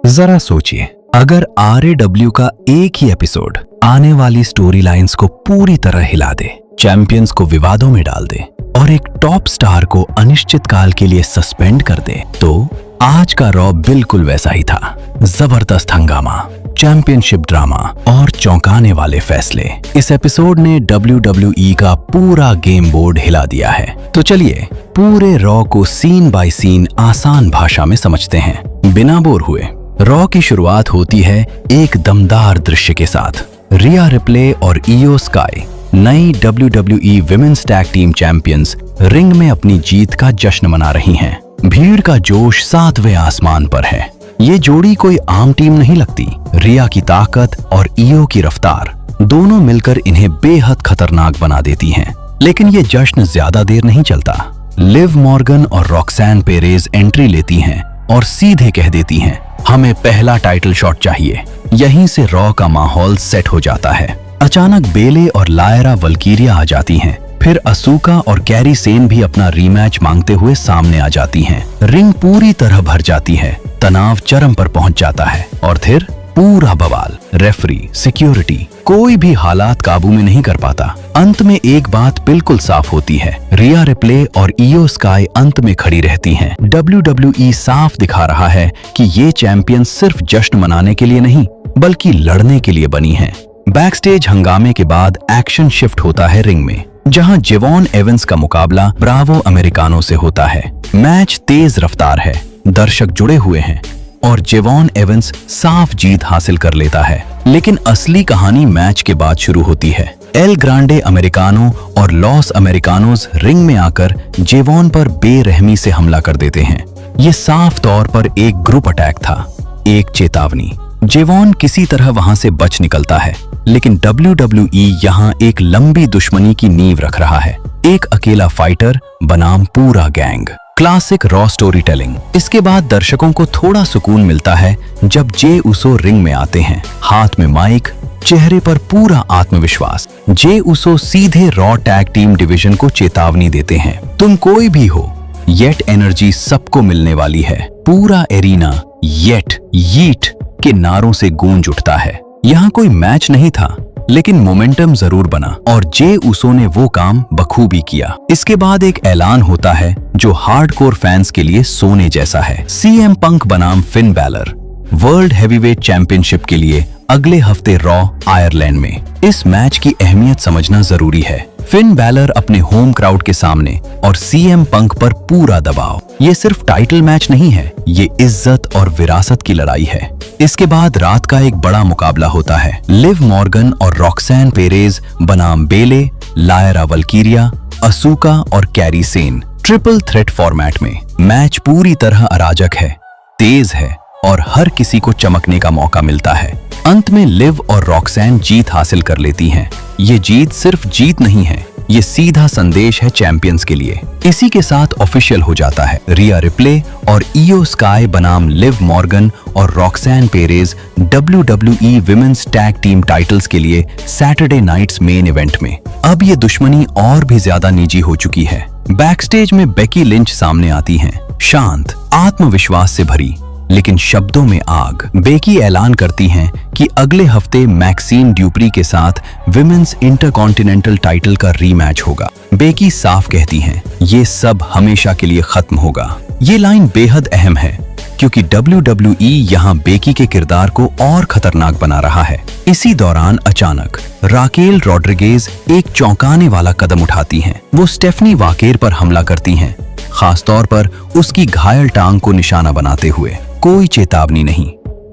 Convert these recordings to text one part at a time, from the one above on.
जरा सोचिए, अगर RAW का एक ही एपिसोड आने वाली स्टोरी लाइंस को पूरी तरह हिला दे, चैंपियंस को विवादों में डाल दे और एक टॉप स्टार को अनिश्चित काल के लिए सस्पेंड कर दे, तो आज का रॉ बिल्कुल वैसा ही था। जबरदस्त हंगामा, चैंपियनशिप ड्रामा और चौंकाने वाले फैसले। इस एपिसोड ने WWE का पूरा गेम बोर्ड हिला दिया है। तो चलिए पूरे रॉ को सीन बाय सीन आसान भाषा में समझते हैं, बिना बोर हुए। रॉ की शुरुआत होती है एक दमदार दृश्य के साथ। रिया रिप्ले और इयो स्काई, नई WWE women's tag team champions, ring में अपनी जीत का जश्न मना रही हैं। भीड़ का जोश 7वें आसमान पर है। ये जोड़ी कोई आम टीम नहीं लगती। रिया की ताकत और इयो की रफ्तार दोनों मिलकर इन्हें बेहद खतरनाक बना देती हैं। लेकिन ये जश्न ज्यादा देर नहीं चलता। लिव मॉर्गन और रॉक्सैन पेरेज एंट्री लेती हैं और सीधे कह देती हैं, हमें पहला टाइटल शॉट चाहिए। यहीं से रॉ का माहौल सेट हो जाता है। अचानक बेले और लायरा वल्कीरिया आ जाती हैं। फिर असूका और कैरी सेन भी अपना रीमैच मांगते हुए सामने आ जाती हैं। रिंग पूरी तरह भर जाती है, तनाव चरम पर पहुंच जाता है और फिर पूरा बवाल। रेफरी, सिक्योरिटी, कोई भी हालात काबू में नहीं कर पाता। अंत में एक बात बिल्कुल साफ होती है, रिया रिप्ले और इयो स्काई अंत में खड़ी रहती हैं। WWE साफ दिखा रहा है कि ये चैंपियन सिर्फ जश्न मनाने के लिए नहीं, बल्कि लड़ने के लिए बनी हैं। बैकस्टेज हंगामे के बाद एक्शन शिफ्ट होता है रिंग में, जहां जेवॉन एवंस का मुकाबला ब्रावो अमेरिकानो से होता है। मैच तेज रफ्तार है, दर्शक जुड़े हुए हैं और जेवॉन एवंस साफ जीत हासिल कर लेता है। लेकिन असली कहानी मैच के बाद शुरू होती है। एल ग्रांडे अमेरिकानो और लॉस अमेरिकानोज रिंग में आकर जेवॉन पर बेरहमी से हमला कर देते हैं। ये साफ तौर पर एक ग्रुप अटैक था, एक चेतावनी। जेवॉन किसी तरह वहां से बच निकलता है, लेकिन WWE यहाँ एक लंबी दुश्मनी की नींव रख रहा है। एक अकेला फाइटर बनाम पूरा gang. Classic raw story telling. इसके बाद दर्शकों को थोड़ा सुकून मिलता है जब जे उसो रिंग में आते हैं, हाथ में माइक, चेहरे पर पूरा आत्मविश्वास। जे उसो सीधे रॉ टैग टीम डिवीजन को चेतावनी देते हैं, तुम कोई भी हो, येट एनर्जी सबको मिलने वाली है। पूरा एरिना येट, यीट के नारों से गूंज उठता है। यहाँ कोई मैच नहीं था, लेकिन मोमेंटम जरूर बना और जे उसो ने वो काम बखूबी किया। इसके बाद एक ऐलान होता है जो हार्डकोर फैंस के लिए सोने जैसा है। CM पंक बनाम Finn Balor world heavyweight championship के लिए अगले हफ्ते रॉ आयरलैंड में। इस मैच की अहमियत समझना जरूरी है। फिन बैलर अपने होम क्राउड के सामने और CM पंक पर पूरा दबाव। ये सिर्फ टाइटल मैच नहीं है, ये इज्जत और विरासत की लड़ाई है। इसके बाद रात का एक बड़ा मुकाबला होता है। लिव मॉर्गन और रॉक्सैन पेरेज बनाम बेले, लायरा वल्कीरिया, असूका और carry Sen. Triple threat format में मैच पूरी तरह अराजक है, तेज है और हर किसी को चमकने का मौका मिलता है। अंत में लिव और रॉक्सैन जीत हासिल कर लेती हैं। ये जीत सिर्फ जीत नहीं है, ये सीधा संदेश है चैंपियंस के लिए। इसी के साथ ऑफिशियल हो जाता है, रिया रिप्ले और इयो स्काई बनाम लिव मॉर्गन और Roxanne Perez WWE women's tag team titles के लिए सैटरडे नाइट्स मेन इवेंट में। अब ये दुश्मनी और भी ज्यादा निजी हो चुकी है। बैकस्टेज में बेकी लिंच सामने आती हैं, शांत, आत्मविश्वास से भरी, लेकिन शब्दों में आग। बेकी ऐलान करती हैं कि अगले हफ्ते मैक्सीन ड्यूप्री के साथ विमेंस इंटरकॉन्टिनेंटल टाइटल का रीमैच होगा। बेकी साफ कहती हैं, ये सब हमेशा के लिए खत्म होगा। ये लाइन बेहद अहम है क्योंकि WWE यहाँ बेकी के किरदार को और खतरनाक बना रहा है। इसी दौरान अचानक राकेल रॉड्रिगेज एक चौंकाने वाला कदम उठाती हैं। वो स्टेफनी वाकेर पर हमला करती हैं, खासतौर पर उसकी घायल टांग को निशाना बनाते हुए। कोई चेतावनी नहीं,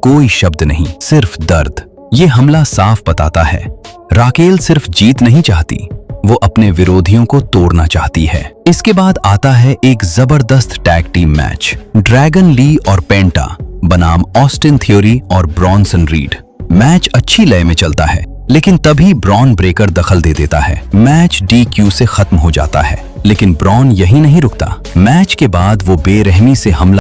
कोई शब्द नहीं, सिर्फ दर्द। ये हमला साफ बताता है, राकेल सिर्फ जीत नहीं चाहती, वो अपने विरोधियों को तोड़ना चाहती है। इसके बाद आता है एक जबरदस्त tag team match. Dragon Lee और पेंटा बनाम ऑस्टिन थ्योरी और ब्रॉनसन रीड। मैच अच्छी लय में चलता है, लेकिन तभी ब्रॉन ब्रेकर दखल दे देता है। मैच DQ से खत्म हो जाता है, लेकिन ब्रॉन यहीं नहीं रुकता। मैच के बाद वो बेरहमी से हमला